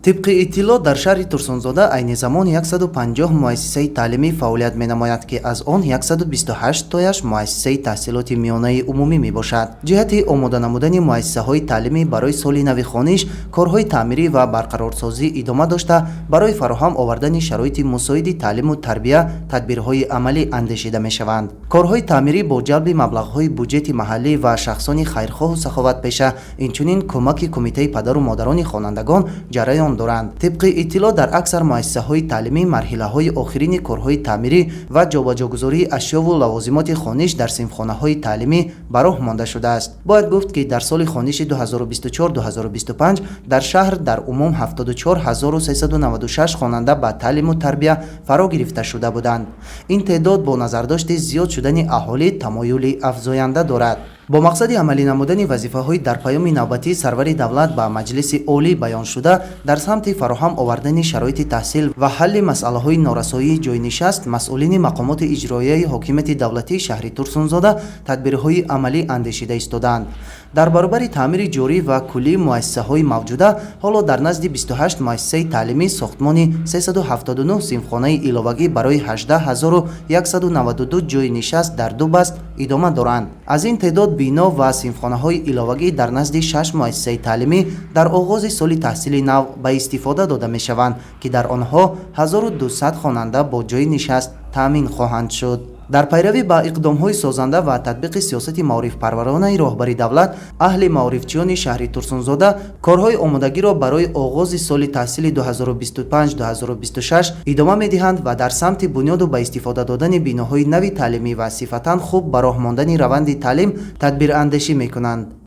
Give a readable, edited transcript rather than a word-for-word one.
طبق اطلاع در شهر ترسونزاده عین زمان 150 مؤسسه تعلیمی فعالیت می‌نماید که از آن 128 تایش مؤسسه تحصیلات میانه عمومی میباشد. جهت آماده نمودن مؤسسه‌های تعلیمی برای سال نو خوانش، کارهای تعمیری و برقرارسازی ادامه داشته برای فراهم آوردن شرایط مساعد تعلیم و تربیت تدبیرهای عملی اندیشیده می‌شوند. کارهای تعمیری با جلب مبلغ‌های بودجه محلی و شخصان خیرخواه و سخاوت‌پیشه، اینچنین کمک کمیته پدر و مادران خوانندگان جریان دارند. طبق اطلاع در اکثر مؤسسه‌های تعلیمی مرحله‌های آخرین کارهای تعمیری و جابجاگذاری اشیا و لوازمات خوانش در صنفخانه‌های تعلیمی براه مانده شده است. باید گفت که در سال خوانش 2024-2025 در شهر در عموم 74396 خواننده به تعلیم و تربیت فرا گرفته شده بودند. این تعداد با نظرداشت زیاد شدن اهالی تمایل افزاینده دارد. با مقصد عملی نمودن وظیفه‌های در پیام نوبتی سرور دولت به مجلس عالی بیان شده در سمت فراهم آوردن شرایط تحصیل و حل مسائل نارسایی جای نشست، مسئولین مقامات اجرایی حکومت دولتی شهر ترسونزاده تدبیرهای عملی اندیشیده ایستادند. در برابر تعمیر جاری و کلی مؤسسه‌های موجوده، حالا در نزد 28 مؤسسه تعلیمی ساختمان 379 صنفخانه علاوگی برای 18192 جای نشست در دو بست ادامه دارند. از این تعداد بینا و صنفخانه‌های علاوگی در نزد 6 مؤسسه تعلیمی در آغاز سال تحصیلی نو به استفاده داده می‌شوند که در آنها 1200 خواننده با جای نشست تامین خواهند شد. در پیروی به اقدام‌های سازنده و تطبیق سیاست معارف پرورانه راهبر دولت، اهل معارفچیان شهر ترسونزاده کارهای آمادگی را برای آغاز سال تحصیلی 2025-2026 ادامه می‌دهند و در سمت بنیاد و به استفاده دادن بناهای نوی تعلیمی و صفتاً خوب براه ماندن روند تعلیم تدبیر اندیشی می‌کنند.